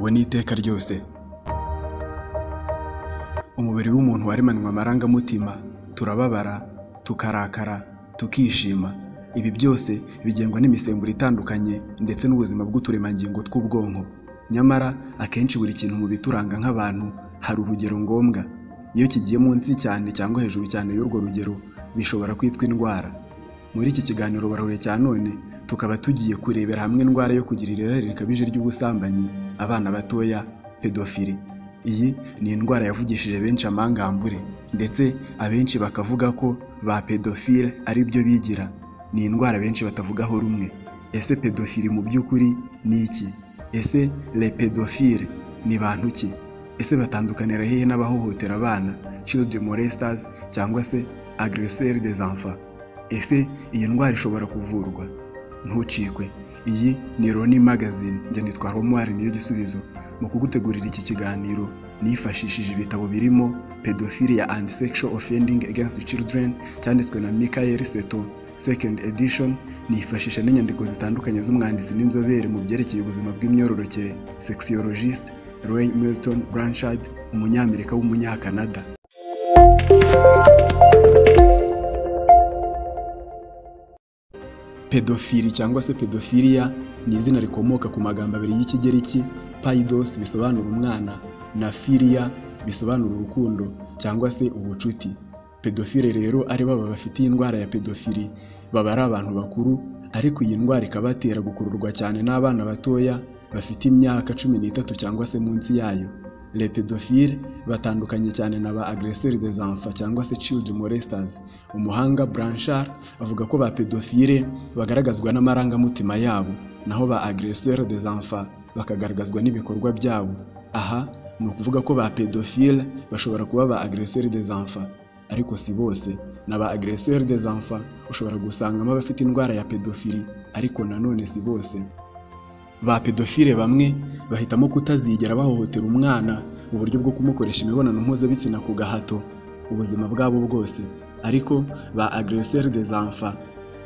ubu ni iteka ryose. Umubiri w'umuntu waremanywe amarangamutima, turababara, tukarakara, tukishima. Ibi byose bigengwa n'imisemburo itandukanye ndetse n'ubuzima bw'uturemangingo tw'ubwonko. Nyamara akenshi buri kintu mu bituranga nk'abantu hari urugero ngombwa. Iyo kigiye munsi cyane cyangwa hejuru cyane y'urwo rugero bishobora kwitwa indwara. Muri iki kiganiro barore cya none tukaba tugiye kurebera hamwe indwara yo kugira irari rikabije ry'ubusambanyi abana batoya, pedofili. Iyi ni indwara yavugishije benshi amangambure, ndetse abenshi bakavuga ko ba pedofile ari byo bigira. Ni indwara benshi batavugaho rumwe. Ese pedofili mu by'ukuri ni iki? Ese les pédophiles ni bantu ki? Ese batandukanira hehe n'abahohotera abana, child molesters cyangwa se agresseurs des enfants? Ese iyi ndwara ishobora kuvurwa? Ntucikwe. Iyi ni Roni Magazine, njye nitwa Romwari niyo gisubizo. Mu kugutegurira iki kiganiro nifashishije ibitabo birimo Pedophilia and Sexual Offending Against Children cyanditswe na Michael Seto, second edition. Nifashisha n'inyandiko zitandukanye z'umwanditsi n'inzobere mu byerekeye ubuzima bw'imyororokere, sexologist Ray Milton Blanchard, umunyamerika w'umunyakanada. Pedofili cyangwa se pedophilia ni izina rikomoka ku magambo abiri y'Ikigereki, paidos bisobanura umwana na philia bisobanura urukundo cyangwa se ubucuti. Pedofile rero ari baba bafite indwara ya pedofili baba ari abantu bakuru, ariko iyi ndwara ikabatera gukururwa cyane n'abana batoya bafite imyaka 13 cyangwa se munsi yayo. Les pédophiles batandukanye cyane na ba agresseurs des enfants cyangwa se child molesters. Umuhanga Blanchard avuga ko ba pédophile bagaragazwa n'amarangamutima yabo, naho ba agresseurs des enfants bakagaragazwa n'ibikorwa byabo. Aha ni ukuvuga ko ba pédophile bashobora kuba ba agresseurs des enfants, ariko si bose. Na ba agresseurs des enfants ushobora gusangamo abafite indwara ya pedofili, ariko nanone si bose. Ba pedofile bamwe bahitamo kutazigera bahohotera umwana mu buryo bwo kumukoresha imibonano mpuzabitsina ku gahato ubuzima bwabo bwose, ariko ba agresseurs des enfants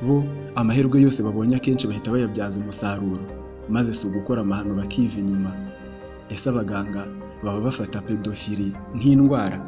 bo amahirwe yose babonye akenshi bahita bayabyaza umusaruro, maze si ugukora amahano bakiva inyuma. Ese abaganga baba bafata pedofili nk'indwara?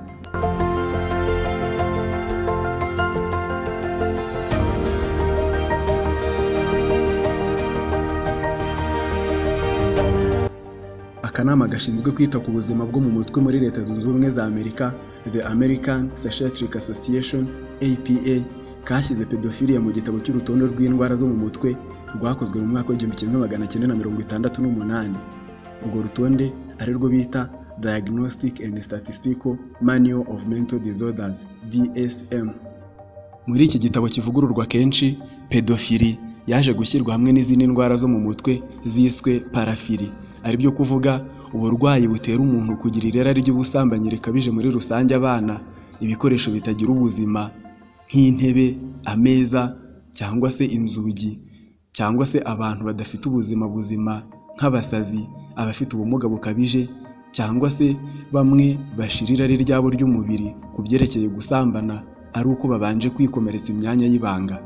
Akanama gashinzwe kwita ku buzima bwo mu mutwe muri Leta Zunze Ubumwe za Amerika, The American Psychiatric Association APA, kashyize pedophilia mu gitabo cy'urutonde rw'indwara zo mu mutwe rwakozwe mu mwaka w'1968. Urwo rutonde ari rwo bita Diagnostic and Statistical Manual of Mental Disorders, DSM. Muri iki gitabo kivugururwa kenshi, pedofili yaje gushyirwa hamwe n'izindi ndwara zo mu mutwe ziswe parafili, ari byo kuvuga uburwayi butera umuntu kugira irari ry'ubusambanyi rikabije muri rusange abana, ibikoresho bitagira ubuzima nk'intebe, ameza cyangwa se inzugi, cyangwa se abantu badafite ubuzima buzima nk'abasazi, abafite ubumuga bukabije, cyangwa se bamwe bashira irari ryabo ry'umubiri ku byerekeye gusambana ari uko babanje kwikomeretsa imyanya y'ibanga.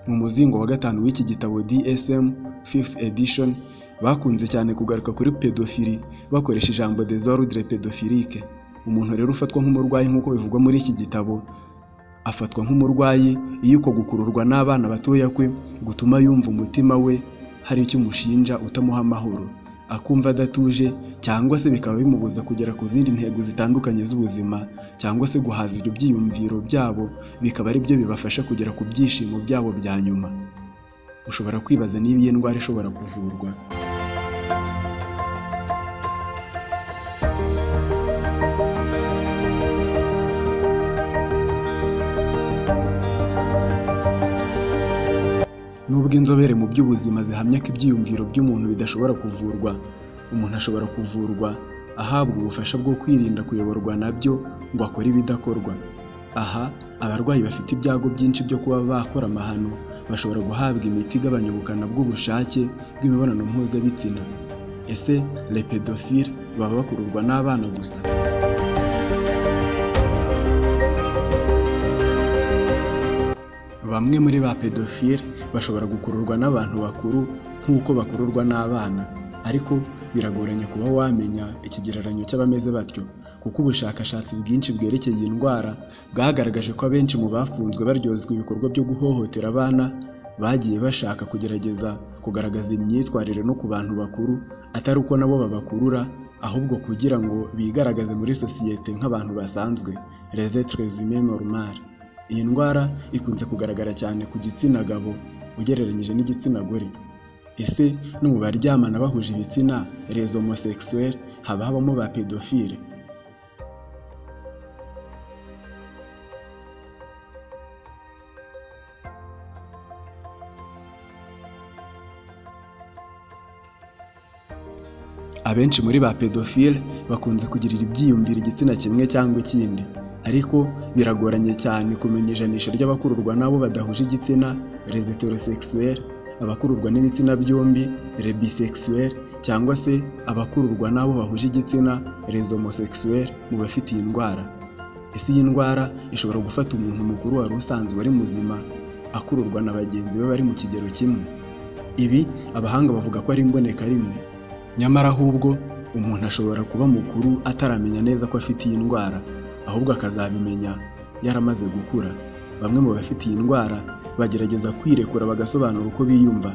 Mu muzingo wa 5 w'iki gitabo DSM 5th edition bakunze cyane kugaruka kuri pedofili bakoresha ijambo désordre pédophilique. Umuntu rero ufatwa nk'umurwayi nk'uko bivugwa muri iki gitabo afatwa nk'umurwayi iyo uko gukururwa n'abana batoya kwe gutuma yumva umutima we hari icyo umushinja utamuha amahoro, akumva adatuje, cyangwa se bikaba bimubuza kugera ku zindi ntego zitandukanye z'ubuzima, cyangwa se guhaza ibyo byiyumviro byabo bikaba ari byo bibafasha kugera ku byishimo byabo bya nyuma. Ushobora kwibaza niba iyi ndwara ishobora kuvurwa. Nubwo inzobere mu by'ubuzima zihamya ko ibyiyumviro by'umuntu bidashobora kuvurwa, umuntu ashobora kuvurwa ahabwa ubufasha bwo kwirinda kuyoborwa nabyo ngo akore ibidakorwa. Aha abarwayi bafite ibyago byinshi byo kuba bakora amahano bashobora guhabwa imiti igabanya ubukana bw'ubushake bw'imibonano mpuzabitsina. Ese les pédophiles baba bakururwa n'abana gusa? Bamwe muri ba pedofile bashobora gukururwa n'abantu bakuru nk'uko bakururwa n'abana, ariko biragoranye kuba wamenya ikigereranyo cy'abameze batyo, kuko ubushakashatsi bwinshi bwerekeye iyi ndwara bwagaragaje ko abenshi mu bafunzwe baryozwa ibikorwa byo guhohotera abana bagiye bashaka kugerageza kugaragaza imyitwarire no ku bantu bakuru atari uko nabo babakurura, ahubwo kugira ngo bigaragaze muri sosiyete nk'abantu basanzwe, les êtres humains normaux. Iyi ndwara ikunze kugaragara cyane ku gitsina gabo ugereranyije n'igitsina gore. Ese no mu baryamana bahuje ibitsina, les homosexuels, haba habamo ba pédophile? Abenshi muri ba pédophile bakunze kugirira ibyiyumviro igitsina kimwe cyangwa ikindi, ariko biragoranye cyane kumenya ijanisha ry'abakururwa nabo badahuje igitsina, les hétérosexuels, abakururwa n'ibitsina byombi, les bisexuels, cyangwa se abakururwa nabo bahuje igitsina, les homosexuels, mu bafite iyi ndwara. Ese iyi ndwara ishobora gufata umuntu mukuru wari usanzwe ari muzima akururwa na bagenzi be bari mu kigero kimwe? Ibi abahanga bavuga ko ari imboneka rimwe. Nyamara ahubwo umuntu ashobora kuba mukuru ataramenya neza ko afite iyi ndwara, ahubwo akazabimenya yaramaze gukura. Bamwe mu bafite iyi ndwara bagerageza kwirekura bagasobanura uko biyumva,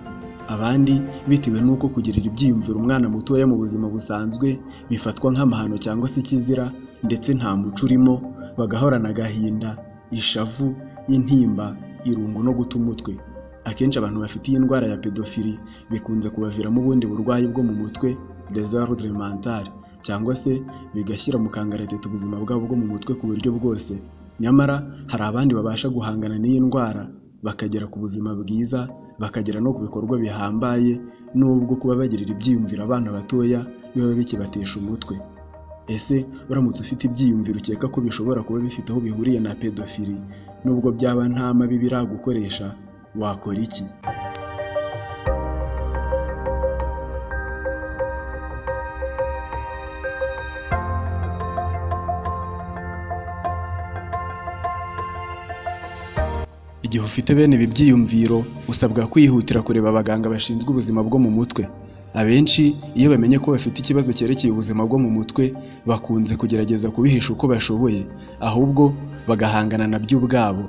abandi bitewe n'uko kugirira ibyiyumviro umwana mutoya mu buzima busanzwe bifatwa nk'amahano cyangwa se ikizira, ndetse nta muco urimo, bagahorana agahinda, ishavu, intimba, irungu no guta umutwe. Akenshi abantu bafite iyi ndwara ya pedofili bikunze kubaviramo ubundi burwayi bwo mu mutwe, désordre mental, cyangwa se bigashyira mu kangaratete ubuzima bwabo bwo mu mutwe ku buryo bwose. Nyamara hari abandi babasha guhangana n'iyi ndwara bakagera ku buzima bwiza, bakagera no ku bikorwa bihambaye, nubwo kuba bagirira ibyiyumviro abana batoya biba bikibatesha umutwe. Ese uramutse ufite ibyiyumviro ukeka ko bishobora kuba bifite aho bihuriye na pedofili, nubwo byaba nta mabi biragukoresha, wakora iki? Igihe ufite bene ibi byiyumviro usabwa kwihutira kureba abaganga bashinzwe ubuzima bwo mu mutwe. Abenshi iyo bamenye ko bafite ikibazo cyerekeye ubuzima bwo mu mutwe bakunze kugerageza kubihisha uko bashoboye, ahubwo bagahangana nabyo ubwabo.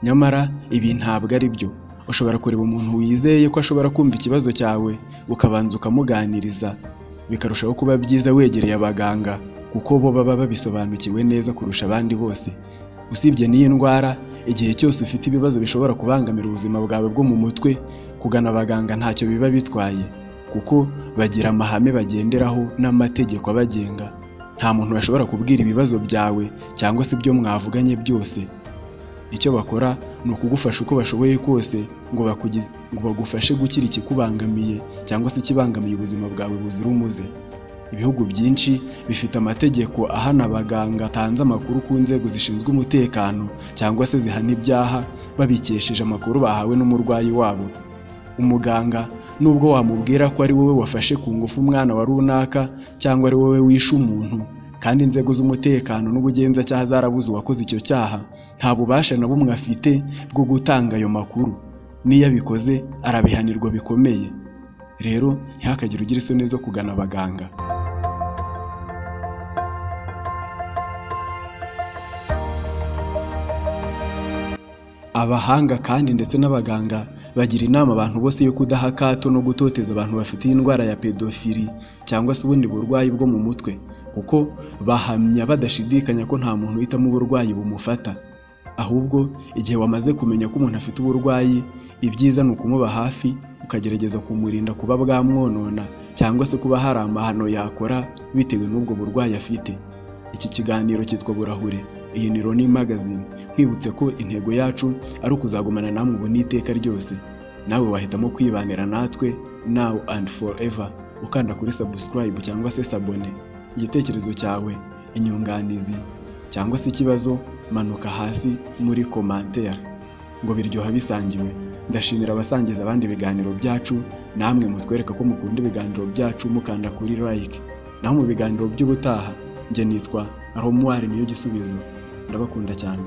Nyamara ibi ntabwo ari byo. Ushobora kureba umuntu wizeye ko ashobora kumva ikibazo cyawe ukabanza ukamuganiriza, bikarushaho kuba byiza wegereye abaganga kuko bo baba babisobanukiwe neza kurusha abandi bose. Usibye n'iyi ndwara, igihe cyose ufite ibibazo bishobora kubangamira ubuzima bwawe bwo mu mutwe, kugana abaganga ntacyo biba bitwaye, kuko bagira amahame bagenderaho n'amategeko abagenga. Nta muntu bashobora kubwira ibibazo byawe cyangwa se ibyo mwavuganye byose. Icyo bakora ni ukugufasha uko bashoboye kose ngo bagufashe gukira ikikubangamiye cyangwa se ikibangamiye ubuzima bwawe buzira umuze. Ibihugu byinshi bifite amategeko ahana abaganga batanze amakuru ku nzego zishinzwe umutekano cyangwa se zihana ibyaha babikesheje amakuru bahawe n'umurwayi wabo. Umuganga nubwo wamubwira ko ari wowe wafashe ku ngufu umwana wa runaka cyangwa ari wowe wishe umuntu, kandi inzego z'umutekano n'ubugenzacyaha zarabuze uwakoze icyo cyaha, nta bubasha na bumwe afite bwo gutanga ayo makuru. N'iyo abikoze arabihanirwa bikomeye. Rero ntihakagire ugira isoni zo kugana abaganga. Abahanga kandi ndetse n'abaganga bagira inama abantu bose yo kudaha akato no gutoteza abantu bafite indwara ya pedofili cyangwa se ubundi burwayi bwo mu mutwe, kuko bahamya badashidikanya ko nta muntu uhitamo uburwayi bumufata. Ahubwo igihe wamaze kumenya ko umuntu afite uburwayi, ibyiza ni ukumuba hafi ukagerageza kumurinda kuba bwamwonona cyangwa se kuba hari amahano yakora bitewe n'ubwo burwayi afite. Iki kiganiro cyitwa Burahure. Iyi ni Roni Magazine, nkwibutse ko intego yacu ari ukuzagumana namwe ubu n'iteka ryose. Nawe wahitamo kwibanira natwe now and forever ukanda kuri subscribe cyangwa se sabone. Igitekerezo cyawe, inyunganizi cyangwa se ikibazo, manuka hasi muri commentaire ngo biryoha bisangiwe. Ndashimira abasangiza abandi ibiganiro byacu, namwe mutwereka ko mukunda ibiganiro byacu mukanda kuri like. Naho mu biganiro by'ubutaha, njye nitwa Romuald Niyo Gisubizo. Ndabakunda cyane.